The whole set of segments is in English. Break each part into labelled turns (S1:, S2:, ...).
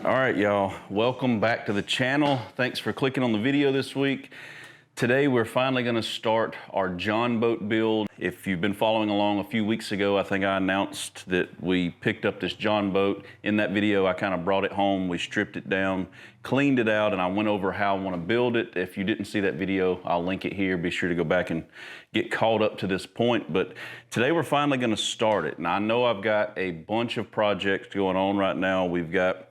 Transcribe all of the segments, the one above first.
S1: All right, y'all, welcome back to the channel. Thanks for clicking on the video this week. Today, we're finally gonna start our John boat build. If you've been following along a few weeks ago, I think I announced that we picked up this John boat. In that video, I kind of brought it home, we stripped it down, cleaned it out, and I went over how I wanna build it. If you didn't see that video, I'll link it here. Be sure to go back and get caught up to this point. But today, we're finally gonna start it. Now, I know I've got a bunch of projects going on right now. We've got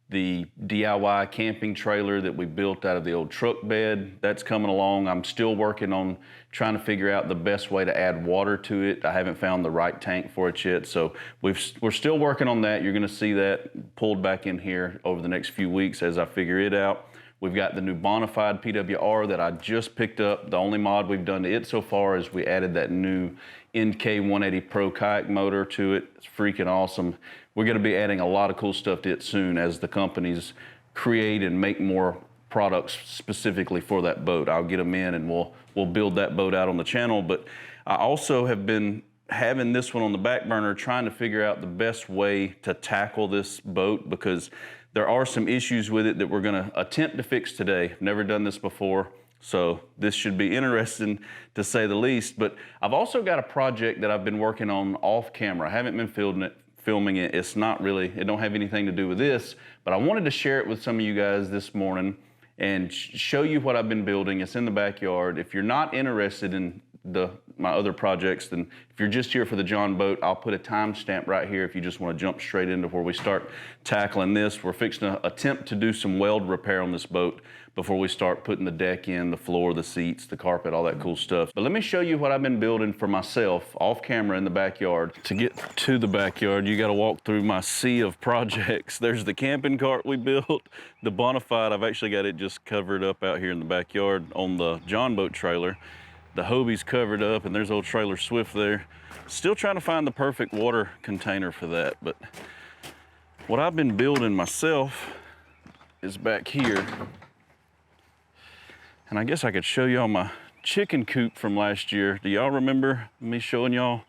S1: the DIY camping trailer that we built out of the old truck bed. That's coming along. I'm still working on trying to figure out the best way to add water to it. I haven't found the right tank for it yet, so we're still working on that. You're gonna see that pulled back in here over the next few weeks as I figure it out. We've got the new Bonafide PWR that I just picked up. The only mod we've done to it so far is we added that new NK180 Pro kayak motor to it. It's freaking awesome. We're gonna be adding a lot of cool stuff to it soon as the companies create and make more products specifically for that boat. I'll get them in and we'll build that boat out on the channel. But I also have been having this one on the back burner, trying to figure out the best way to tackle this boat, because there are some issues with it that we're gonna attempt to fix today. Never done this before, so this should be interesting to say the least. But I've also got a project that I've been working on off camera. I haven't been filming it. It's not really, it don't have anything to do with this, but I wanted to share it with some of you guys this morning and show you what I've been building. It's in the backyard. If you're not interested in my other projects, then if you're just here for the John boat, I'll put a timestamp right here if you just want to jump straight into where we start tackling this. We're fixing to attempt to do some weld repair on this boat before we start putting the deck in, the floor, the seats, the carpet, all that cool stuff. But let me show you what I've been building for myself off camera in the backyard. To get to the backyard, you gotta walk through my sea of projects. There's the camping cart we built, the Bonafide. I've actually got it just covered up out here in the backyard on the John boat trailer. The Hobie's covered up, and there's old trailer Swift there. Still trying to find the perfect water container for that, but what I've been building myself is back here. And I guess I could show y'all my chicken coop from last year. Do y'all remember me showing y'all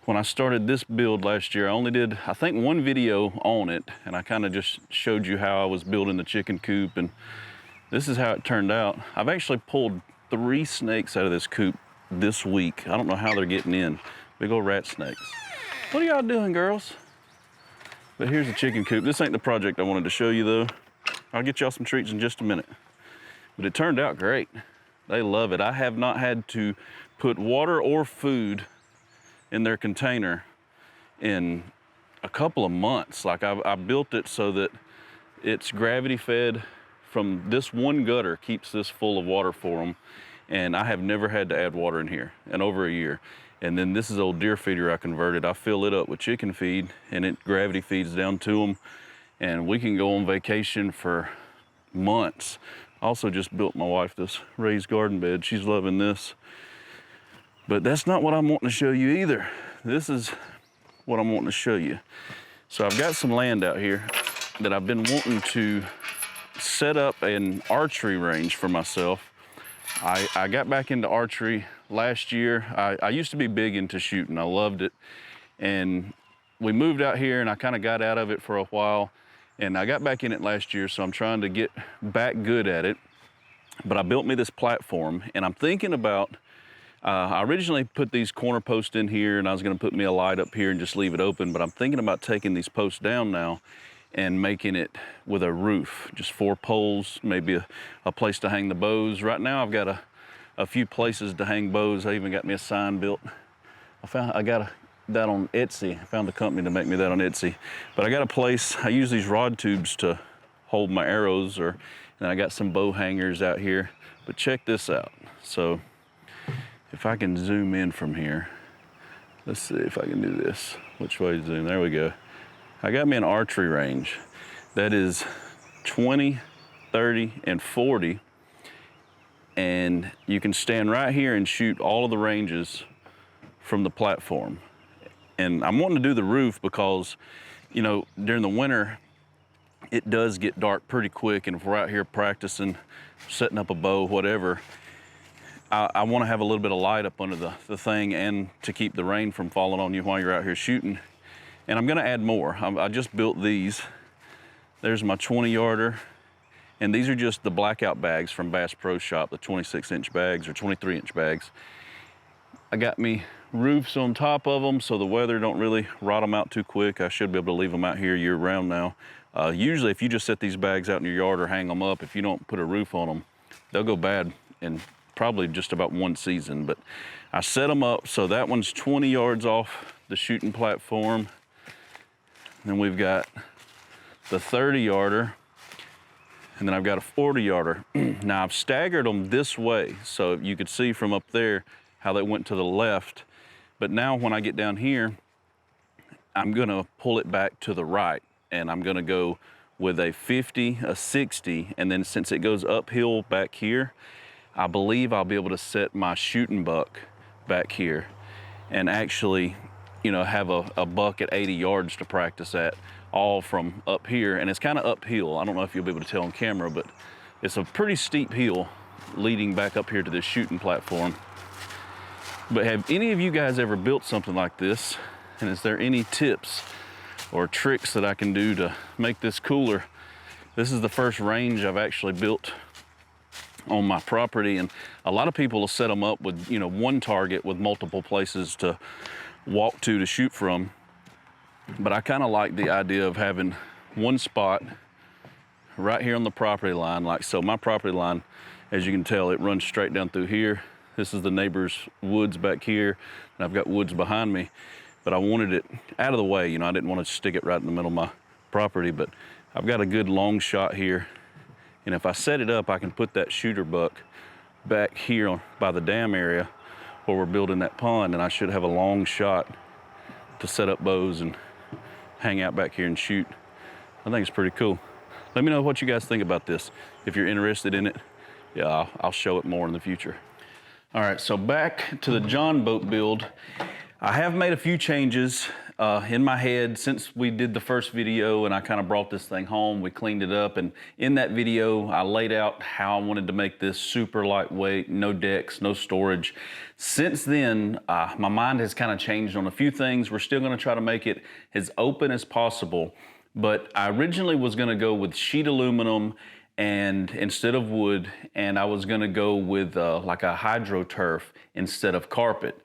S1: when I started this build last year? I only did, I think, one video on it, and I kind of just showed you how I was building the chicken coop, and this is how it turned out. I've actually pulled 3 snakes out of this coop this week. I don't know how they're getting in. Big old rat snakes. What are y'all doing, girls? But here's the chicken coop. This ain't the project I wanted to show you, though. I'll get y'all some treats in just a minute. But it turned out great. They love it. I have not had to put water or food in their container in a couple of months. Like, I built it so that it's gravity fed from this one gutter, keeps this full of water for them. And I have never had to add water in here in over a year. And then this is old deer feeder I converted. I fill it up with chicken feed and it gravity feeds down to them. And we can go on vacation for months. Also just built my wife this raised garden bed. She's loving this. But that's not what I'm wanting to show you either. This is what I'm wanting to show you. So I've got some land out here that I've been wanting to set up an archery range for myself. I got back into archery last year. I used to be big into shooting. I loved it. And we moved out here and I kind of got out of it for a while. And I got back in it last year, so I'm trying to get back good at it. But I built me this platform, and I'm thinking about, I originally put these corner posts in here, and I was gonna put me a light up here and just leave it open, but I'm thinking about taking these posts down now and making it with a roof, just 4 poles, maybe a place to hang the bows. Right now, I've got a few places to hang bows. I even got me a sign built. I got that on Etsy. I found a company to make me that on Etsy. But I got a place, I use these rod tubes to hold my arrows, and I got some bow hangers out here. But check this out. So if I can zoom in from here, let's see if I can do this. Which way to zoom? There we go. I got me an archery range that is 20, 30, and 40. And you can stand right here and shoot all of the ranges from the platform. And I'm wanting to do the roof because, you know, during the winter, it does get dark pretty quick. And if we're out here practicing, setting up a bow, whatever, I want to have a little bit of light up under the thing and to keep the rain from falling on you while you're out here shooting. And I'm going to add more. I just built these. There's my 20-yarder. And these are just the blackout bags from Bass Pro Shop, the 26-inch bags or 23-inch bags. I got me roofs on top of them so the weather don't really rot them out too quick. I should be able to leave them out here year round now. Usually if you just set these bags out in your yard or hang them up, if you don't put a roof on them, they'll go bad in probably just about one season. But I set them up so that one's 20 yards off the shooting platform. Then we've got the 30-yarder. And then I've got a 40-yarder. Now I've staggered them this way, so you could see from up there how they went to the left. But now when I get down here, I'm gonna pull it back to the right, and I'm gonna go with a 50, a 60, and then since it goes uphill back here, I believe I'll be able to set my shooting buck back here and actually, you know, have a buck at 80 yards to practice at, all from up here. And it's kind of uphill. I don't know if you'll be able to tell on camera, but it's a pretty steep hill leading back up here to this shooting platform. But have any of you guys ever built something like this? And is there any tips or tricks that I can do to make this cooler? This is the first range I've actually built on my property, and a lot of people will set them up with, you know, one target with multiple places to walk to shoot from. But I kind of like the idea of having one spot right here on the property line, like so. My property line, as you can tell, it runs straight down through here. This is the neighbor's woods back here, and I've got woods behind me. But I wanted it out of the way, you know, I didn't want to stick it right in the middle of my property, but I've got a good long shot here. And if I set it up, I can put that shooter buck back here by the dam area where we're building that pond, and I should have a long shot to set up bows and hang out back here and shoot. I think it's pretty cool. Let me know what you guys think about this. If you're interested in it, yeah, I'll show it more in the future. All right, so back to the John boat build. I have made a few changes in my head since we did the first video, and I kind of brought this thing home. We cleaned it up, and in that video, I laid out how I wanted to make this super lightweight, no decks, no storage. Since then, my mind has kind of changed on a few things. We're still gonna try to make it as open as possible, but I originally was gonna go with sheet aluminum and instead of wood, and I was gonna go with like a hydro turf instead of carpet.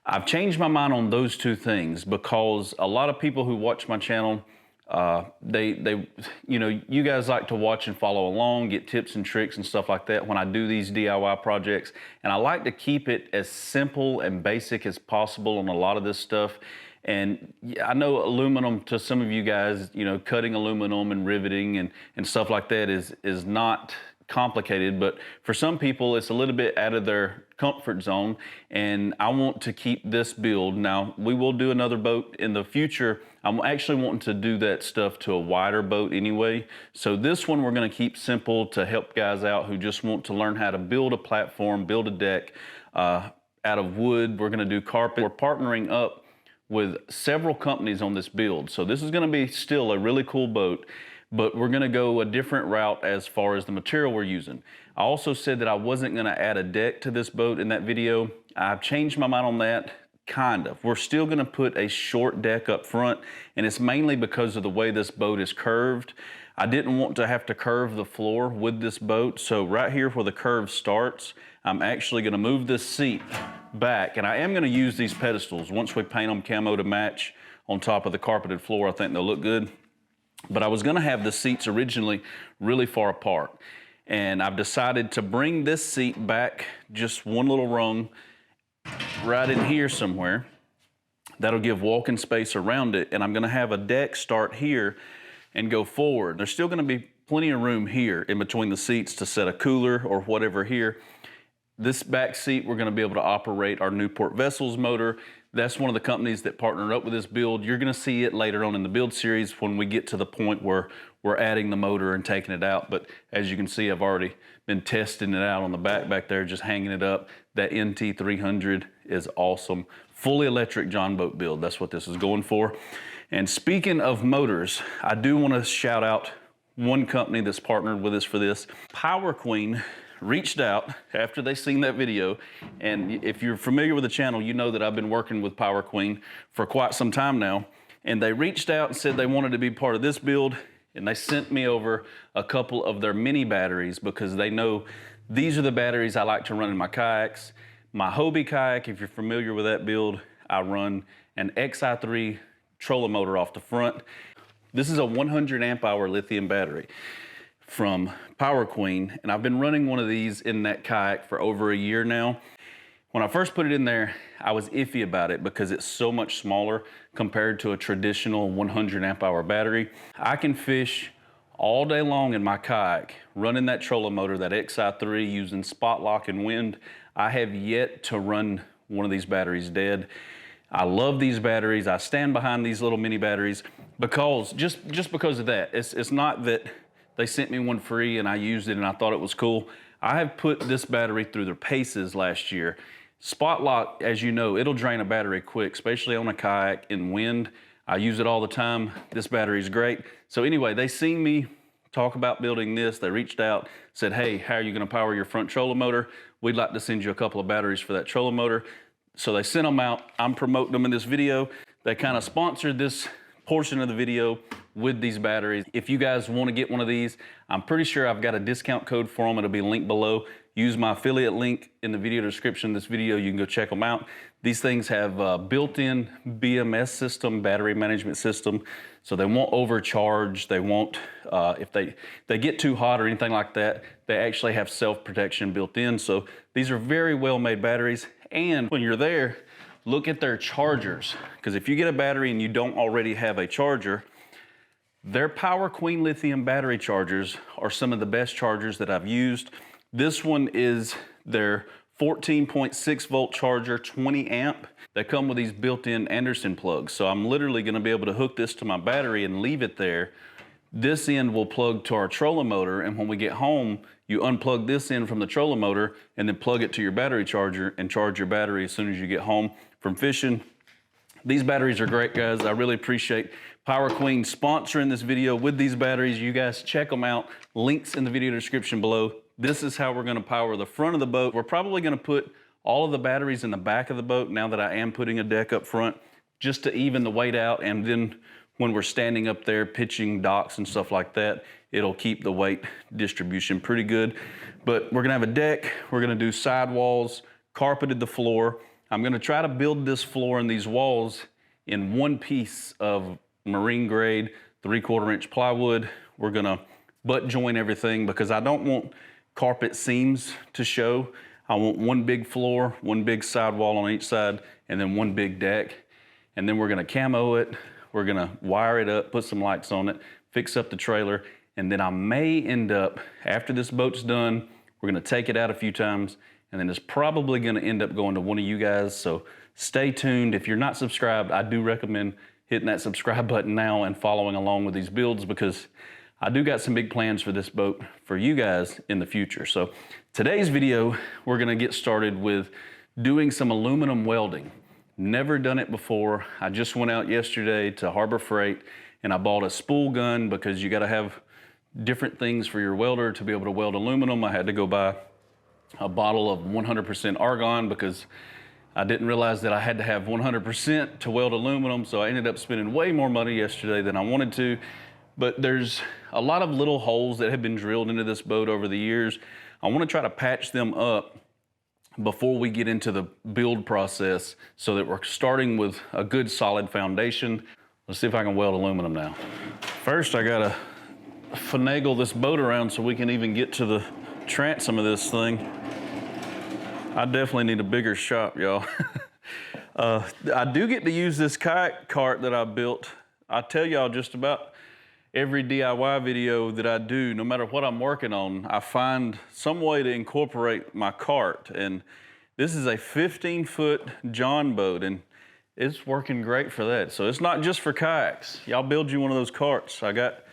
S1: I've changed my mind on those two things because a lot of people who watch my channel, you know, you guys like to watch and follow along, get tips and tricks and stuff like that when I do these DIY projects. And I like to keep it as simple and basic as possible on a lot of this stuff. And I know aluminum, to some of you guys, you know, cutting aluminum and riveting and stuff like that is not complicated, but for some people it's a little bit out of their comfort zone, and I want to keep this build. Now, we will do another boat in the future. I'm actually wanting to do that stuff to a wider boat anyway. So this one we're gonna keep simple to help guys out who just want to learn how to build a platform, build a deck out of wood. We're gonna do carpet. We're partnering up with several companies on this build. So this is gonna be still a really cool boat, but we're gonna go a different route as far as the material we're using. I also said that I wasn't gonna add a deck to this boat in that video. I've changed my mind on that, kind of. We're still gonna put a short deck up front, and it's mainly because of the way this boat is curved. I didn't want to have to curve the floor with this boat, so right here where the curve starts, I'm actually gonna move this seat back, and I am gonna use these pedestals. Once we paint them camo to match on top of the carpeted floor, I think they'll look good. But I was gonna have the seats originally really far apart. And I've decided to bring this seat back just one little rung right in here somewhere. That'll give walking space around it. And I'm gonna have a deck start here and go forward. There's still gonna be plenty of room here in between the seats to set a cooler or whatever here. This back seat, we're gonna be able to operate our Newport Vessels motor. That's one of the companies that partnered up with this build. You're gonna see it later on in the build series when we get to the point where we're adding the motor and taking it out. But as you can see, I've already been testing it out on the back there, just hanging it up. That NT300 is awesome. Fully electric John boat build, that's what this is going for. And speaking of motors, I do wanna shout out one company that's partnered with us for this. Power Queen reached out after they seen that video, and if you're familiar with the channel, you know that I've been working with Power Queen for quite some time now, and they reached out and said they wanted to be part of this build, and they sent me over a couple of their mini batteries because they know these are the batteries I like to run in my kayaks. My Hobie kayak, if you're familiar with that build, I run an Xi3 trolling motor off the front. This is a 100 amp hour lithium battery from Power Queen, and I've been running one of these in that kayak for over a year now. When I first put it in there, I was iffy about it because it's so much smaller compared to a traditional 100 amp hour battery. I can fish all day long in my kayak running that trolling motor, that Xi3, using spot lock and wind. I have yet to run one of these batteries dead. I love these batteries. I stand behind these little mini batteries because just because of that. It's not that they sent me one free and I used it and I thought it was cool. I have put this battery through their paces last year. Spot lock, as you know, it'll drain a battery quick, especially on a kayak in wind. I use it all the time. This battery is great. So anyway, they seen me talk about building this. They reached out, said, hey, how are you gonna power your front trolling motor? We'd like to send you a couple of batteries for that trolling motor. So they sent them out. I'm promoting them in this video. They kind of sponsored this portion of the video with these batteries. If you guys want to get one of these, I'm pretty sure I've got a discount code for them. It'll be linked below. Use my affiliate link in the video description of this video. You can go check them out. These things have a built-in BMS system, battery management system. So they won't overcharge. They won't, if they get too hot or anything like that, they actually have self-protection built in. So these are very well-made batteries. And when you're there, look at their chargers. Because if you get a battery and you don't already have a charger, their Power Queen lithium battery chargers are some of the best chargers that I've used. This one is their 14.6 volt charger, 20 amp. They come with these built-in Anderson plugs. So I'm literally gonna be able to hook this to my battery and leave it there. This end will plug to our trolling motor, and when we get home, you unplug this end from the trolling motor and then plug it to your battery charger and charge your battery as soon as you get home from fishing. These batteries are great, guys. I really appreciate Power Queen sponsoring this video with these batteries. You guys check them out. Links in the video description below. This is how we're gonna power the front of the boat. We're probably gonna put all of the batteries in the back of the boat now that I am putting a deck up front, just to even the weight out, and then when we're standing up there pitching docks and stuff like that, it'll keep the weight distribution pretty good. But we're gonna have a deck, we're gonna do sidewalls, carpeted the floor. I'm gonna try to build this floor and these walls in one piece of marine grade 3/4 inch plywood. We're gonna butt join everything because I don't want carpet seams to show. I want one big floor, one big sidewall on each side, and then one big deck. And then we're gonna camo it. We're gonna wire it up, put some lights on it, fix up the trailer, and then I may end up, after this boat's done, we're gonna take it out a few times, and then it's probably gonna end up going to one of you guys, so stay tuned. If you're not subscribed, I do recommend hitting that subscribe button now and following along with these builds, because I do got some big plans for this boat for you guys in the future. So today's video, we're gonna get started with doing some aluminum welding. Never done it before. I just went out yesterday to Harbor Freight and I bought a spool gun because you gotta have different things for your welder to be able to weld aluminum. I had to go buy a bottle of 100% argon because I didn't realize that I had to have 100% to weld aluminum, so I ended up spending way more money yesterday than I wanted to. But there's a lot of little holes that have been drilled into this boat over the years. I wanna try to patch them up before we get into the build process so that we're starting with a good solid foundation. Let's see if I can weld aluminum now. First, I gotta finagle this boat around so we can even get to the transom of this thing. I definitely need a bigger shop, y'all. I do get to use this kayak cart that I built. I tell y'all just about every DIY video that I do, no matter what I'm working on, I find some way to incorporate my cart. And this is a 15-foot John boat, and it's working great for that. So it's not just for kayaks. Y'all build you one of those carts. I got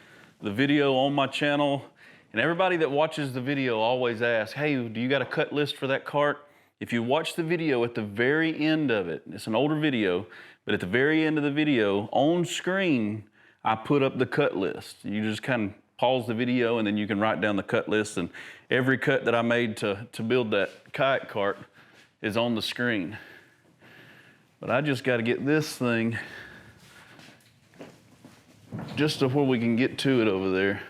S1: the video on my channel, and everybody that watches the video always asks, hey, do you got a cut list for that cart? If you watch the video at the very end of it, it's an older video, but at the very end of the video, on screen, I put up the cut list. You just kind of pause the video and then you can write down the cut list, and every cut that I made to build that kayak cart is on the screen. But I just got to get this thing just to where we can get to it over there.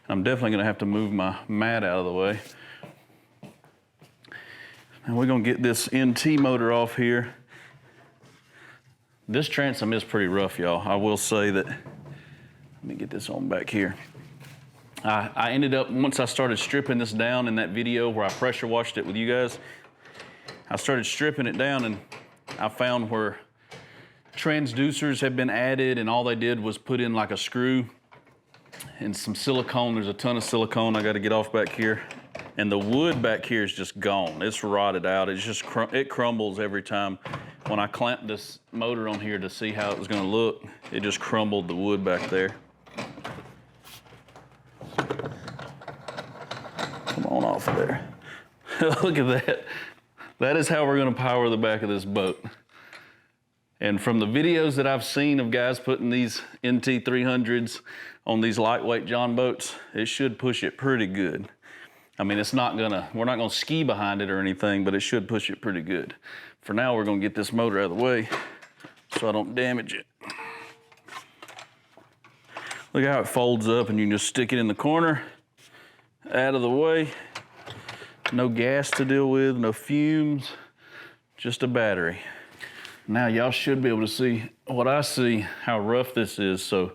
S1: I'm definitely gonna have to move my mat out of the way. And we're gonna get this NT motor off here. This transom is pretty rough, y'all. I will say that. Let me get this on back here. I ended up, once I started stripping this down in that video where I pressure washed it with you guys, I started stripping it down and I found where transducers have been added and all they did was put in like a screw and some silicone. There's a ton of silicone I got to get off back here. And the wood back here is just gone. It's rotted out. It's just, it crumbles every time. When I clamped this motor on here to see how it was gonna look, it just crumbled the wood back there. Come on off of there. Look at that. That is how we're gonna power the back of this boat. And from the videos that I've seen of guys putting these NT 300s on these lightweight John boats, it should push it pretty good. I mean, it's not gonna, we're not gonna ski behind it or anything, but it should push it pretty good. For now, we're gonna get this motor out of the way so I don't damage it. Look how it folds up and you can just stick it in the corner, out of the way. No gas to deal with, no fumes, just a battery. Now y'all should be able to see what I see, how rough this is. So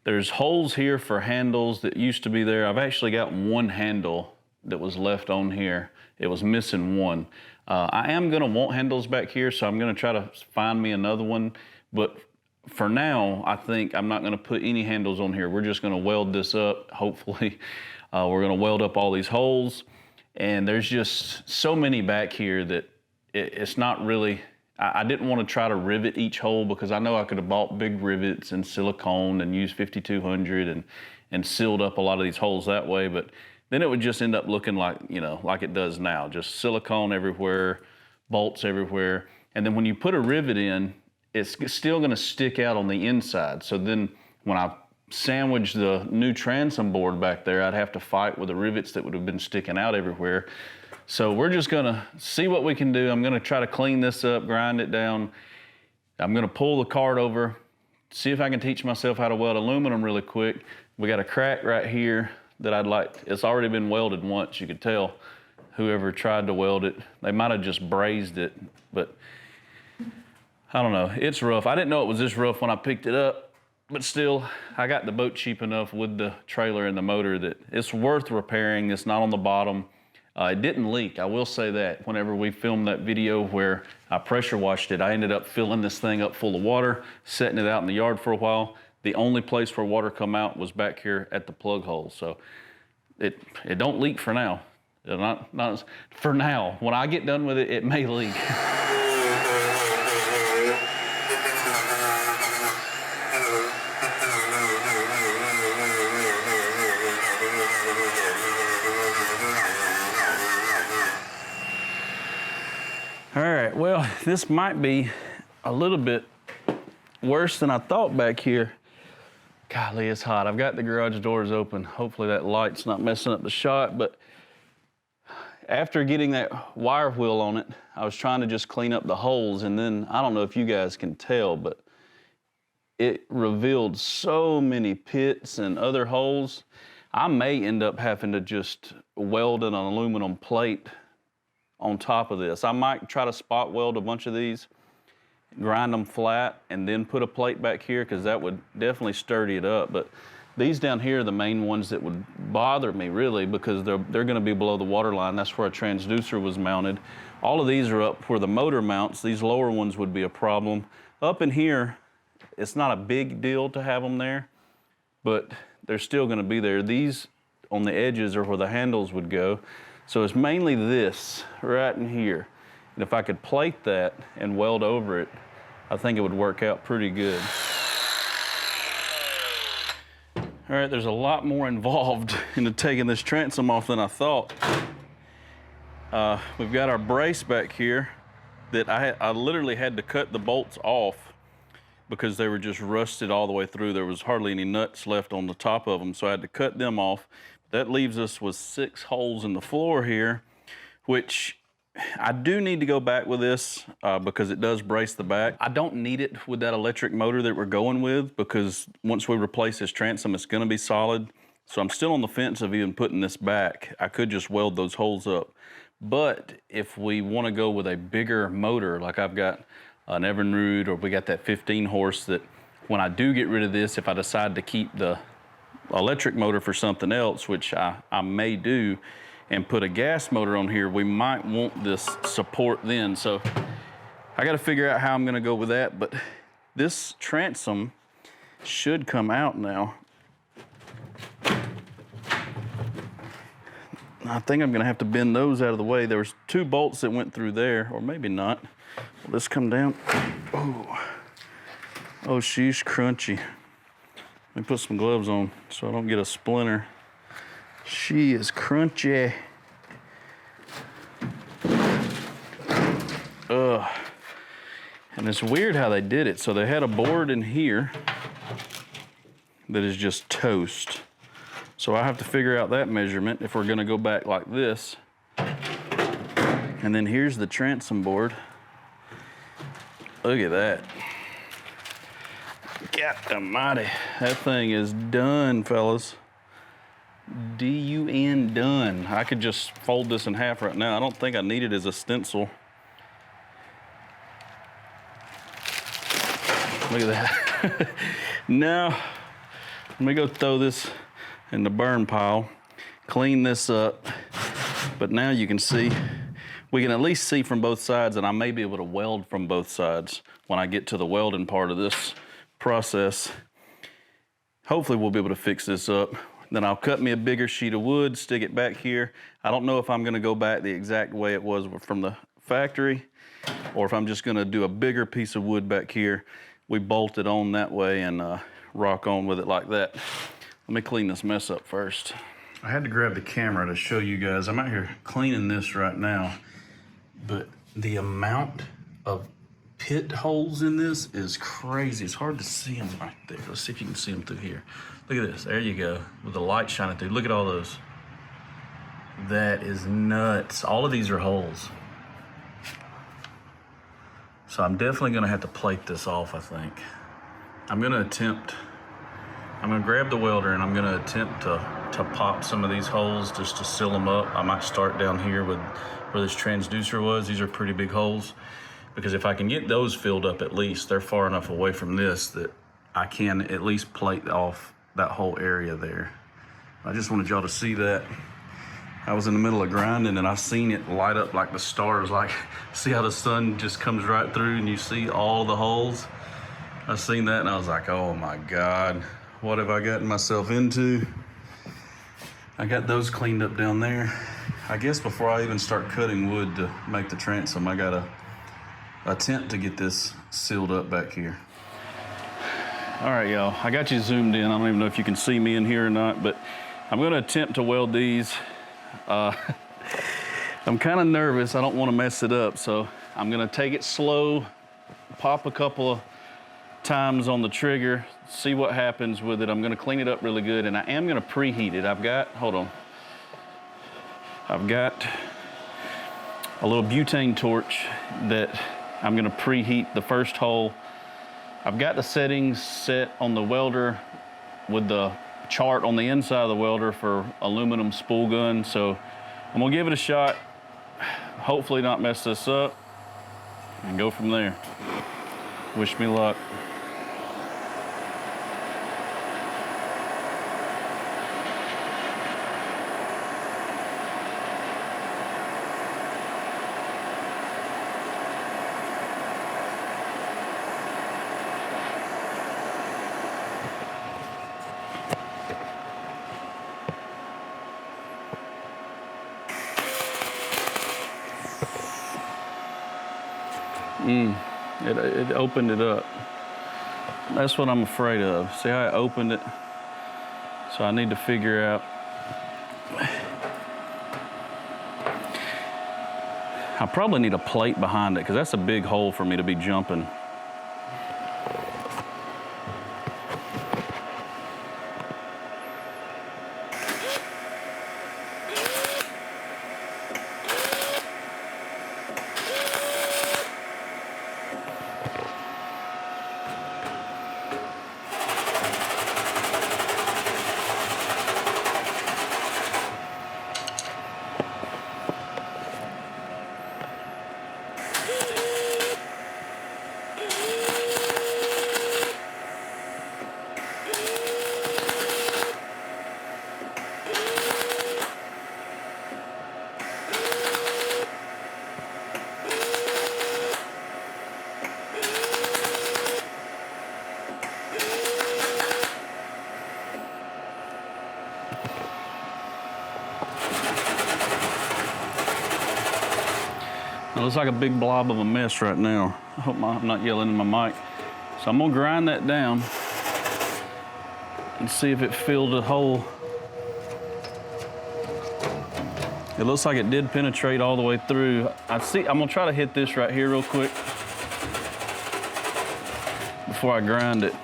S1: there's holes here for handles that used to be there. I've actually got one handle that was left on here. It was missing one. I am gonna want handles back here, so I'm gonna try to find me another one. But for now, I think I'm not gonna put any handles on here. We're just gonna weld this up, hopefully. We're gonna weld up all these holes. And there's just so many back here that it's not really, I didn't want to try to rivet each hole because I know I could have bought big rivets and silicone and used 5200 and sealed up a lot of these holes that way, but then it would just end up looking like, you know, like it does now, just silicone everywhere, bolts everywhere. And then when you put a rivet in, it's still gonna stick out on the inside. So then when I sandwich the new transom board back there, I'd have to fight with the rivets that would have been sticking out everywhere. So we're just gonna see what we can do. I'm gonna try to clean this up, grind it down. I'm gonna pull the cart over, see if I can teach myself how to weld aluminum really quick. We got a crack right here that I'd like, it's already been welded once, you could tell. Whoever tried to weld it, they might have just brazed it, but I don't know, it's rough. I didn't know it was this rough when I picked it up, but still, I got the boat cheap enough with the trailer and the motor that it's worth repairing. It's not on the bottom. It didn't leak, I will say that. Whenever we filmed that video where I pressure washed it, I ended up filling this thing up full of water, setting it out in the yard for a while. The only place where water come out was back here at the plug hole. So it don't leak for now. Not for now. When I get done with it, it may leak. All right, well, this might be a little bit worse than I thought back here. Golly, it's hot. I've got the garage doors open. Hopefully that light's not messing up the shot, but after getting that wire wheel on it, I was trying to just clean up the holes, and then, I don't know if you guys can tell, but it revealed so many pits and other holes. I may end up having to just weld an aluminum plate on top of this. I might try to spot weld a bunch of these, grind them flat, and then put a plate back here, because that would definitely sturdy it up. But these down here are the main ones that would bother me, really, because they're gonna be below the water line. That's where a transducer was mounted. All of these are up where the motor mounts. These lower ones would be a problem. Up in here, it's not a big deal to have them there, but they're still gonna be there. These on the edges are where the handles would go. So it's mainly this right in here. And if I could plate that and weld over it, I think it would work out pretty good. All right, there's a lot more involved into taking this transom off than I thought. We've got our brace back here that I literally had to cut the bolts off because they were just rusted all the way through. There was hardly any nuts left on the top of them, so I had to cut them off. That leaves us with 6 holes in the floor here, which I do need to go back with this because it does brace the back. I don't need it with that electric motor that we're going with because once we replace this transom, it's gonna be solid. So I'm still on the fence of even putting this back. I could just weld those holes up. But if we wanna go with a bigger motor, like I've got an Evinrude or we got that 15 horse that when I do get rid of this, if I decide to keep the electric motor for something else, which I may do, and put a gas motor on here, we might want this support then. So I gotta figure out how I'm gonna go with that, but this transom should come out now. I think I'm gonna have to bend those out of the way. There was 2 bolts that went through there, or maybe not. Will this come down? Oh, she's crunchy. Let me put some gloves on so I don't get a splinter. She is crunchy. Ugh. And it's weird how they did it. So they had a board in here that is just toast. So I have to figure out that measurement if we're gonna go back like this. And then here's the transom board. Look at that. God almighty, that thing is done, fellas. D-U-N, done. I could just fold this in half right now. I don't think I need it as a stencil. Look at that. Now, let me go throw this in the burn pile, clean this up. But now you can see, we can at least see from both sides, and I may be able to weld from both sides when I get to the welding part of this process. Hopefully we'll be able to fix this up. Then I'll cut me a bigger sheet of wood, stick it back here. I don't know if I'm gonna go back the exact way it was from the factory, or if I'm just gonna do a bigger piece of wood back here. We bolt it on that way and rock on with it like that. Let me clean this mess up first. I had to grab the camera to show you guys. I'm out here cleaning this right now, but the amount of pit holes in this is crazy. It's hard to see them right there. Let's see if you can see them through here. Look at this, there you go, with the light shining through. Look at all those. That is nuts. All of these are holes. So I'm definitely gonna have to plate this off, I think. I'm gonna grab the welder and I'm gonna attempt to pop some of these holes just to seal them up. I might start down here with where this transducer was. These are pretty big holes. Because if I can get those filled up at least, they're far enough away from this that I can at least plate off that whole area there. I just wanted y'all to see that. I was in the middle of grinding and I seen it light up like the stars, like see how the sun just comes right through and you see all the holes? I seen that and I was like, oh my God, what have I gotten myself into? I got those cleaned up down there. I guess before I even start cutting wood to make the transom, I gotta attempt to get this sealed up back here. All right, y'all, I got you zoomed in. I don't even know if you can see me in here or not, but I'm gonna attempt to weld these. I'm kind of nervous. I don't want to mess it up, so I'm gonna take it slow, pop a couple of times on the trigger, see what happens with it. I'm gonna clean it up really good, and I am gonna preheat it. I've got a little butane torch that I'm gonna preheat the first hole. I've got the settings set on the welder with the chart on the inside of the welder for aluminum spool gun, so I'm gonna give it a shot, hopefully not mess this up, and go from there. Wish me luck. It opened it up. That's what I'm afraid of. See how I opened it? So I need to figure out. I probably need a plate behind it because that's a big hole for me to be jumping. It looks like a big blob of a mess right now. I hope I'm not yelling in my mic. So I'm gonna grind that down and see if it filled a hole. It looks like it did penetrate all the way through. I'm gonna try to hit this right here real quick before I grind it.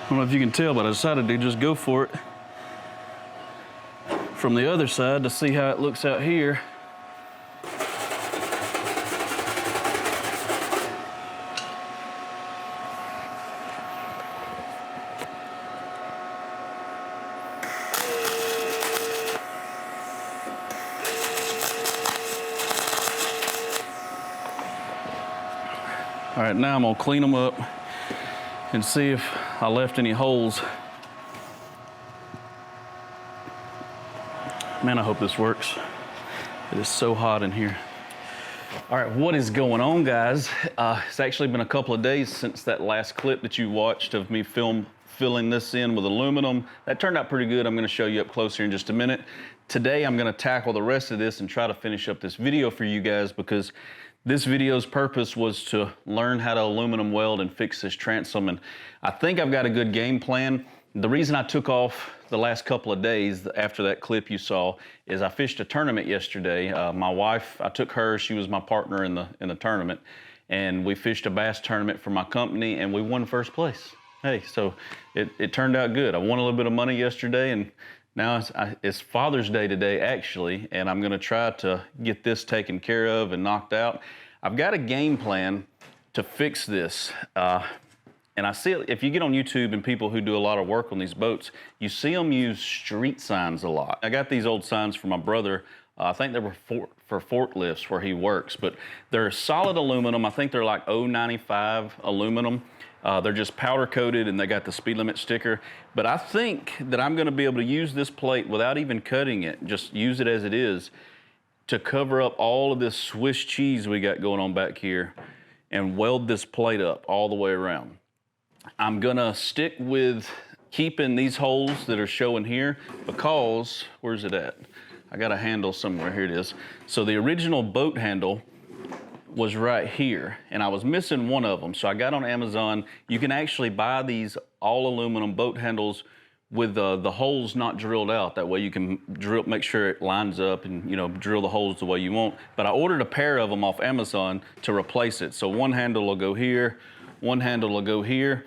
S1: I don't know if you can tell, but I decided to just go for it from the other side to see how it looks out here. All right, now I'm gonna clean them up and see if I left any holes. Man, I hope this works. It is so hot in here. All right, what is going on, guys? It's actually been a couple of days since that last clip that you watched of me filling this in with aluminum. That turned out pretty good. I'm gonna show you up close here in just a minute. Today, I'm gonna tackle the rest of this and try to finish up this video for you guys, because this video's purpose was to learn how to aluminum weld and fix this transom, and I think I've got a good game plan. The reason I took off the last couple of days after that clip you saw is I fished a tournament yesterday. My wife, I took her, she was my partner in the tournament, and we fished a bass tournament for my company, and we won first place. Hey, so it turned out good. I won a little bit of money yesterday, and now it's Father's Day today, actually, and I'm gonna try to get this taken care of and knocked out. I've got a game plan to fix this. And I see it, if you get on YouTube and people who do a lot of work on these boats, you see them use street signs a lot. I got these old signs from my brother. I think they were for forklifts where he works, but they're solid aluminum. I think they're like 095 aluminum. They're just powder coated and they got the speed limit sticker. But I think that I'm gonna be able to use this plate without even cutting it, just use it as it is, to cover up all of this Swiss cheese we got going on back here and weld this plate up all the way around. I'm gonna stick with keeping these holes that are showing here because, where's it at? I got a handle somewhere, here it is. So the original boat handle was right here, and I was missing one of them. So I got on Amazon. You can actually buy these all aluminum boat handles with the holes not drilled out. That way you can make sure it lines up and, you know, drill the holes the way you want. But I ordered a pair of them off Amazon to replace it. So one handle will go here, one handle will go here.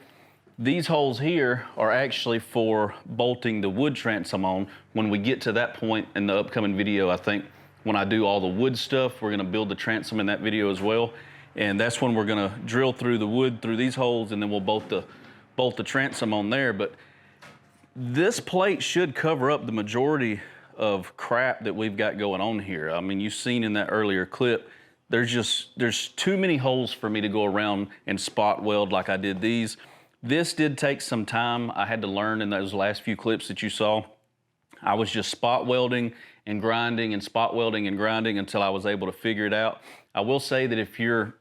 S1: These holes here are actually for bolting the wood transom on. When we get to that point in the upcoming video, I think when I do all the wood stuff, we're gonna build the transom in that video as well. And that's when we're gonna drill through the wood through these holes, and then we'll bolt the transom on there. But this plate should cover up the majority of crap that we've got going on here. I mean, you've seen in that earlier clip, there's too many holes for me to go around and spot weld like I did these. This did take some time. I had to learn in those last few clips that you saw. I was just spot welding and grinding and spot welding and grinding until I was able to figure it out. I will say that if you're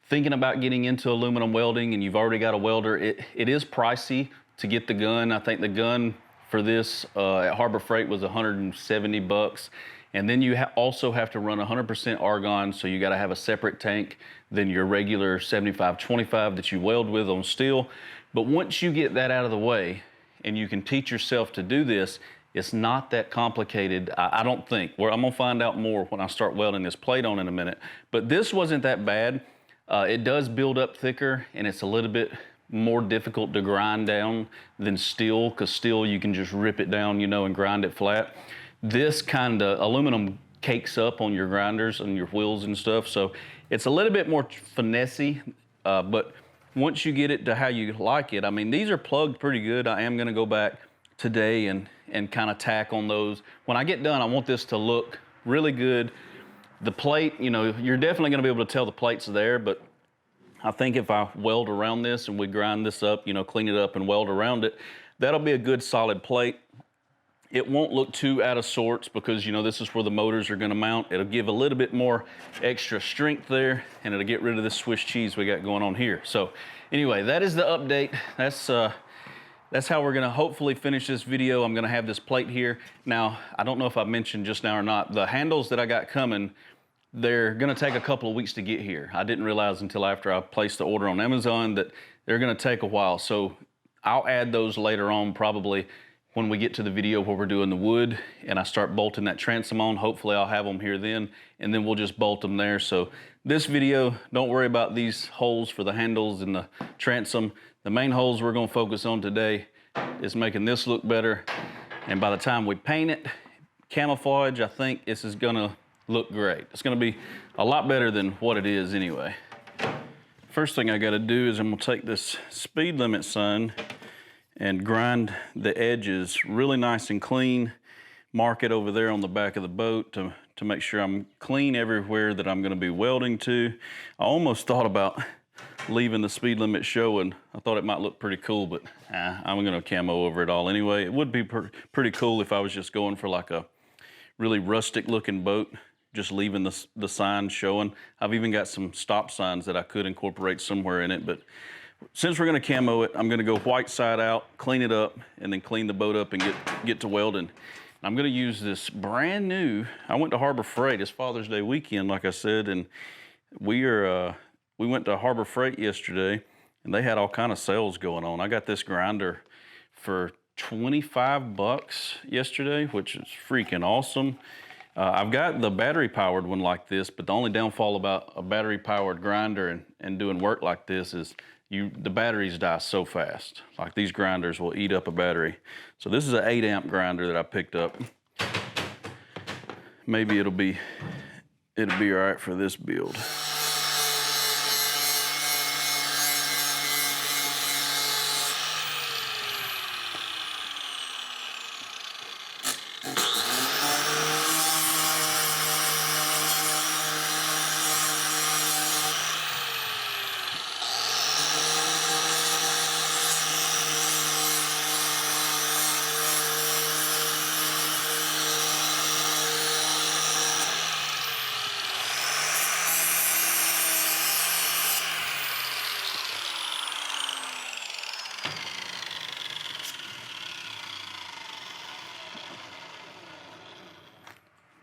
S1: thinking about getting into aluminum welding and you've already got a welder, it is pricey to get the gun. I think the gun for this at Harbor Freight was 170 bucks. And then you also have to run 100% argon, so you gotta have a separate tank than your regular 75-25 that you weld with on steel. But once you get that out of the way, and you can teach yourself to do this, it's not that complicated, I don't think. I'm gonna find out more when I start welding this plate on in a minute. But this wasn't that bad. It does build up thicker, and it's a little bit more difficult to grind down than steel, because steel you can just rip it down, you know, and grind it flat. This kind of aluminum cakes up on your grinders and your wheels and stuff, so it's a little bit more finessey, but once you get it to how you like it, I mean, these are plugged pretty good. I am gonna go back today and kind of tack on those. When I get done, I want this to look really good. The plate, you know, you're definitely gonna be able to tell the plate's there, but I think if I weld around this and we grind this up, you know, clean it up and weld around it, that'll be a good solid plate. It won't look too out of sorts because, you know, this is where the motors are gonna mount. It'll give a little bit more extra strength there, and it'll get rid of this Swiss cheese we got going on here. So anyway, that is the update. That's how we're gonna hopefully finish this video. I'm gonna have this plate here. Now, I don't know if I mentioned just now or not, the handles that I got coming, they're gonna take a couple of weeks to get here. I didn't realize until after I placed the order on Amazon that they're gonna take a while. So I'll add those later on, probably when we get to the video where we're doing the wood and I start bolting that transom on. Hopefully I'll have them here then, and then we'll just bolt them there. So this video, don't worry about these holes for the handles and the transom. The main holes we're gonna focus on today is making this look better. And by the time we paint it, camouflage, I think this is gonna look great. It's gonna be a lot better than what it is anyway. First thing I gotta do is I'm gonna take this speed limit sign and grind the edges really nice and clean. Mark it over there on the back of the boat to make sure I'm clean everywhere that I'm gonna be welding to. I almost thought about leaving the speed limit showing. I thought it might look pretty cool, but I'm gonna camo over it all anyway. It would be pretty cool if I was just going for like a really rustic looking boat, just leaving the sign showing. I've even got some stop signs that I could incorporate somewhere in it, but since we're gonna camo it, I'm gonna go white side out, clean it up, and then clean the boat up and get to welding. I'm gonna use this brand new, I went to Harbor Freight, it's Father's Day weekend, like I said, and we went to Harbor Freight yesterday, and they had all kind of sales going on. I got this grinder for 25 bucks yesterday, which is freaking awesome. I've got the battery powered one like this, but the only downfall about a battery powered grinder and doing work like this is the batteries die so fast. Like these grinders will eat up a battery. So this is an 8 amp grinder that I picked up. Maybe it'll be all right for this build.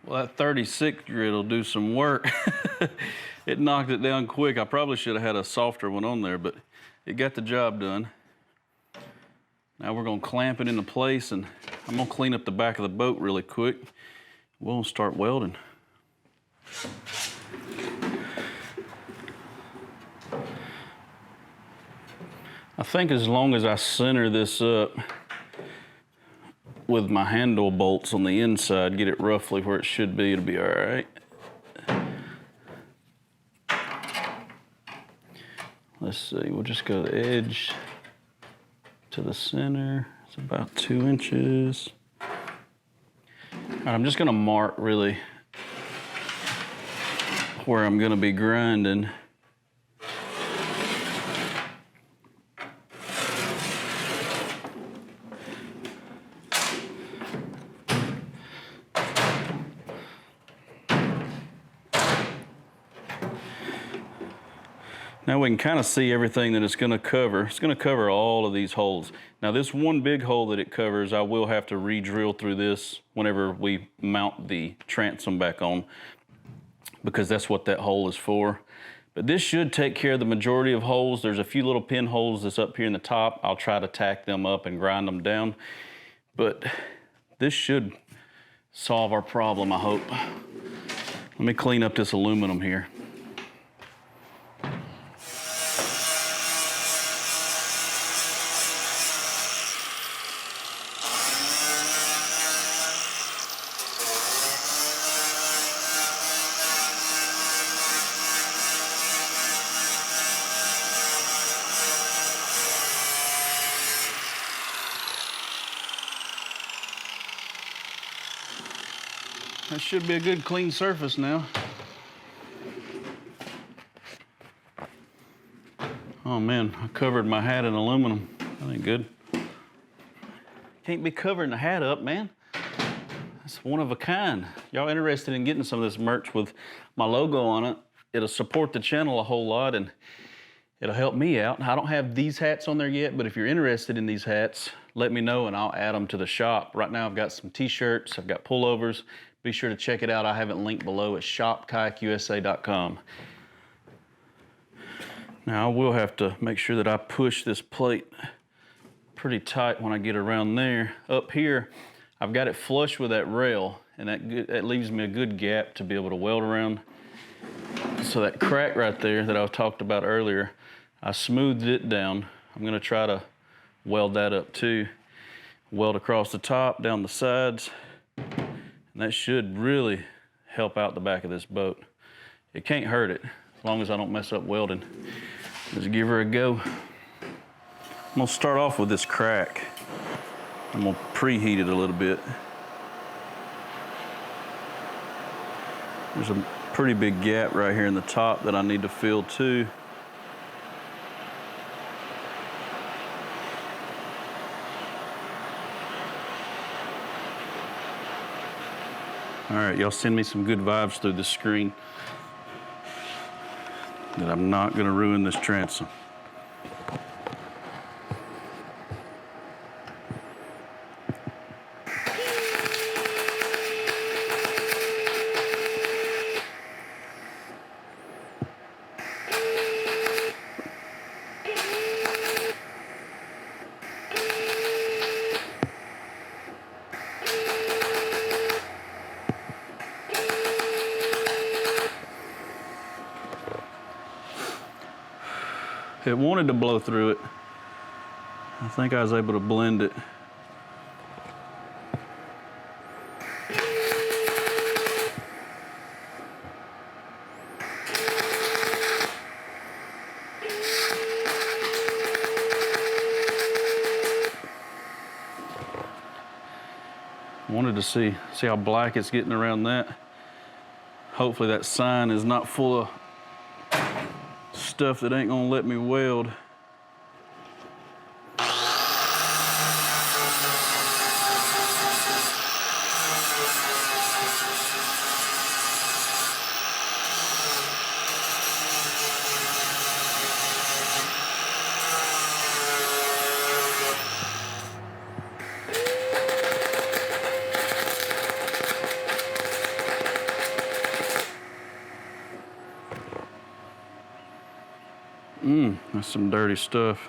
S1: Well, that 36 grit will do some work. It knocked it down quick. I probably should have had a softer one on there, but it got the job done. Now we're gonna clamp it into place, and I'm gonna clean up the back of the boat really quick. We'll start welding. I think as long as I center this up with my handle bolts on the inside, get it roughly where it should be, it'll be all right. Let's see, we'll just go the edge to the center. It's about 2 inches. All right, I'm just gonna mark really where I'm gonna be grinding. Now we can kind of see everything that it's gonna cover. It's gonna cover all of these holes. Now this one big hole that it covers, I will have to re-drill through this whenever we mount the transom back on, because that's what that hole is for. But this should take care of the majority of holes. There's a few little pinholes that's up here in the top. I'll try to tack them up and grind them down. But this should solve our problem, I hope. Let me clean up this aluminum here. That should be a good clean surface now. Oh man, I covered my hat in aluminum. That ain't good. Can't be covering the hat up, man. That's one of a kind. Y'all interested in getting some of this merch with my logo on it? It'll support the channel a whole lot and it'll help me out. I don't have these hats on there yet, but if you're interested in these hats, let me know and I'll add them to the shop. Right now I've got some t-shirts, I've got pullovers. Be sure to check it out. I have it linked below at shop.kayakusa.com. Now I will have to make sure that I push this plate pretty tight when I get around there. Up here, I've got it flush with that rail, and that leaves me a good gap to be able to weld around. So that crack right there that I talked about earlier, I smoothed it down. I'm gonna try to weld that up too. Weld across the top, down the sides. And that should really help out the back of this boat. It can't hurt it, as long as I don't mess up welding. Let's give her a go. I'm gonna start off with this crack. I'm gonna preheat it a little bit. There's a pretty big gap right here in the top that I need to fill too. All right, y'all send me some good vibes through the screen that I'm not gonna ruin this transom. It wanted to blow through it. I think I was able to blend it. Wanted to see how black it's getting around that. Hopefully that sign is not full of stuff that ain't gonna let me weld. That's some dirty stuff.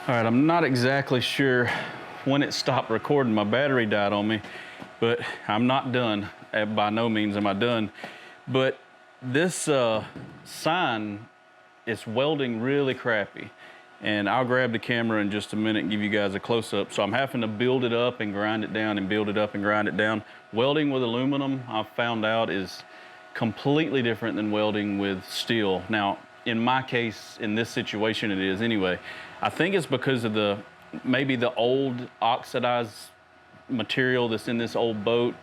S1: All right, I'm not exactly sure when it stopped recording. My battery died on me, but I'm not done. By no means am I done. But this sign is welding really crappy. And I'll grab the camera in just a minute and give you guys a close-up. So I'm having to build it up and grind it down and build it up and grind it down. Welding with aluminum, I've found out, is completely different than welding with steel. Now, in my case, in this situation, it is anyway. I think it's because of maybe the old oxidized material that's in this old boat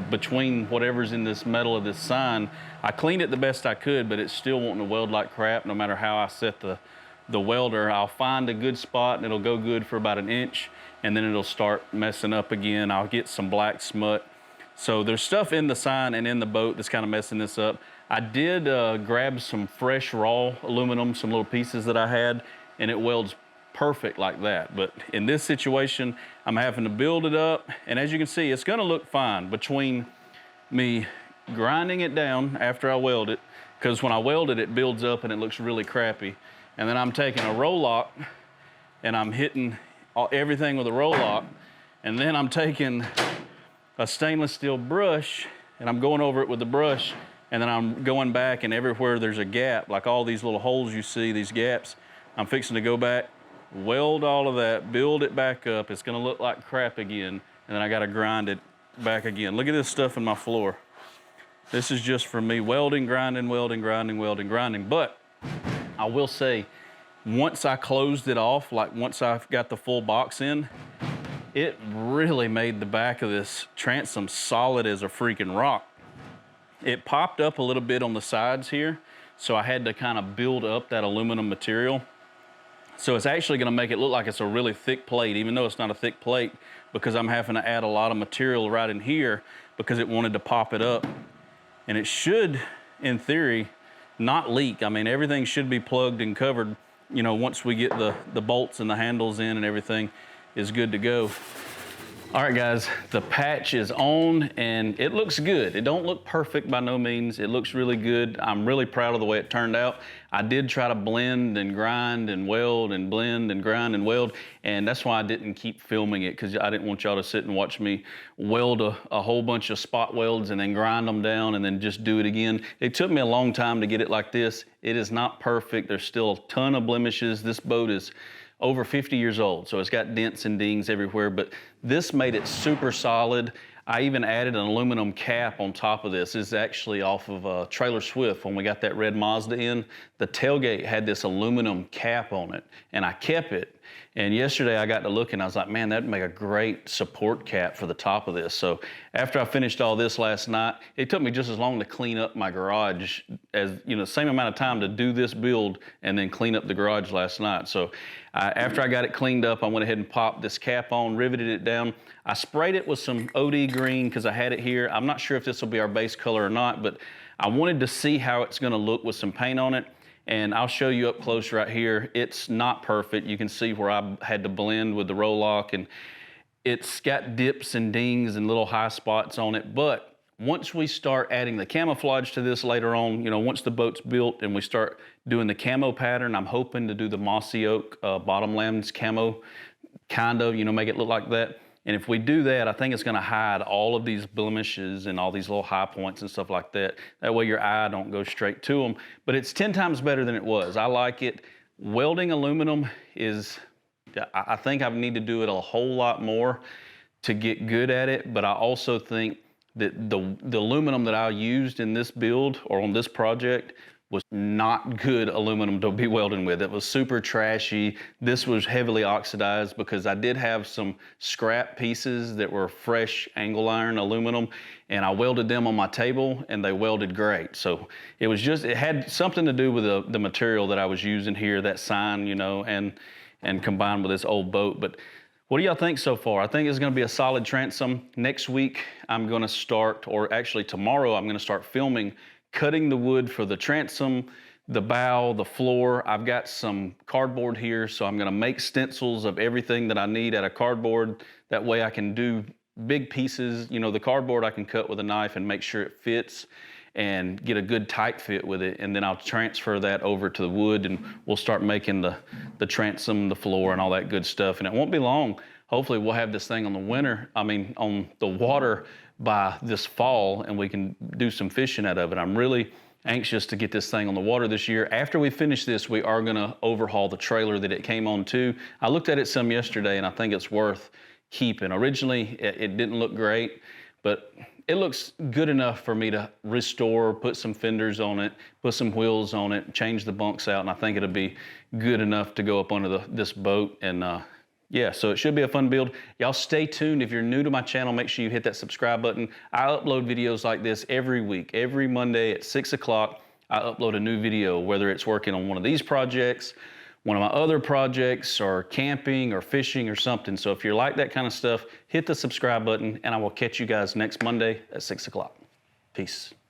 S1: between whatever's in this metal of this sign. I cleaned it the best I could, but it's still wanting to weld like crap no matter how I set the welder. I'll find a good spot and it'll go good for about 1 inch, and then it'll start messing up again. I'll get some black smut. So there's stuff in the sign and in the boat that's kind of messing this up. I did grab some fresh raw aluminum, some little pieces that I had, and it welds perfect like that. But in this situation, I'm having to build it up, and as you can see, it's gonna look fine between me grinding it down after I weld it, because when I weld it, it builds up and it looks really crappy. And then I'm taking a roll lock and I'm hitting everything with a roll lock, and then I'm taking a stainless steel brush and I'm going over it with the brush, and then I'm going back, and everywhere there's a gap, like all these little holes you see, these gaps, I'm fixing to go back, weld all of that, build it back up. It's gonna look like crap again, and then I gotta grind it back again. Look at this stuff in my floor. This is just for me welding, grinding, welding, grinding, welding, grinding. But I will say, once I closed it off, like once I've got the full box in, it really made the back of this transom solid as a freaking rock. It popped up a little bit on the sides here, so I had to kind of build up that aluminum material. So it's actually gonna make it look like it's a really thick plate, even though it's not a thick plate, because I'm having to add a lot of material right in here because it wanted to pop it up. And it should, in theory, not leak. I mean, everything should be plugged and covered, you know, once we get the bolts and the handles in and everything is good to go. All right, guys, the patch is on and it looks good. It don't look perfect by no means. It looks really good. I'm really proud of the way it turned out. I did try to blend and grind and weld and blend and grind and weld, and that's why I didn't keep filming it, because I didn't want y'all to sit and watch me weld a whole bunch of spot welds and then grind them down and then just do it again. It took me a long time to get it like this. It is not perfect. There's still a ton of blemishes. This boat is over 50 years old, so it's got dents and dings everywhere, but this made it super solid. I even added an aluminum cap on top of this. This is actually off of Trailer Swift when we got that red Mazda in. The tailgate had this aluminum cap on it, and I kept it. And yesterday I got to look and I was like, man, that'd make a great support cap for the top of this. So after I finished all this last night, it took me just as long to clean up my garage as, you know, the same amount of time to do this build and then clean up the garage last night. So after I got it cleaned up, I went ahead and popped this cap on, riveted it down. I sprayed it with some OD green because I had it here. I'm not sure if this will be our base color or not, but I wanted to see how it's gonna look with some paint on it. And I'll show you up close right here. It's not perfect. You can see where I had to blend with the roll lock, and it's got dips and dings and little high spots on it. But once we start adding the camouflage to this later on, you know, once the boat's built and we start doing the camo pattern, I'm hoping to do the mossy oak bottomlands camo, kind of, you know, make it look like that. And if we do that, I think it's gonna hide all of these blemishes and all these little high points and stuff like that. That way your eye don't go straight to them. But it's 10 times better than it was. I like it. Welding aluminum is, I think I need to do it a whole lot more to get good at it. But I also think that the aluminum that I used in this build or on this project was not good aluminum to be welding with. It was super trashy. This was heavily oxidized because I did have some scrap pieces that were fresh angle iron aluminum, and I welded them on my table and they welded great. So it was just, it had something to do with the material that I was using here, that sign, you know, and combined with this old boat. But what do y'all think so far? I think it's gonna be a solid transom. Next week, I'm gonna start, or actually tomorrow, I'm gonna start filming cutting the wood for the transom, the bow, the floor. I've got some cardboard here, so I'm gonna make stencils of everything that I need out of cardboard. That way I can do big pieces. You know, the cardboard I can cut with a knife and make sure it fits and get a good tight fit with it. And then I'll transfer that over to the wood and we'll start making the transom, the floor, and all that good stuff. And it won't be long. Hopefully we'll have this thing on the water by this fall, and we can do some fishing out of it. I'm really anxious to get this thing on the water this year. After we finish this, we are gonna overhaul the trailer that it came on to. I looked at it some yesterday and I think it's worth keeping. Originally, it didn't look great, but it looks good enough for me to restore, put some fenders on it, put some wheels on it, change the bunks out, and I think it'll be good enough to go up under this boat and Yeah, so it should be a fun build. Y'all stay tuned. If you're new to my channel, make sure you hit that subscribe button. I upload videos like this every week. Every Monday at 6 o'clock, I upload a new video, whether it's working on one of these projects, one of my other projects, or camping or fishing or something. So if you like that kind of stuff, hit the subscribe button, and I will catch you guys next Monday at 6 o'clock. Peace.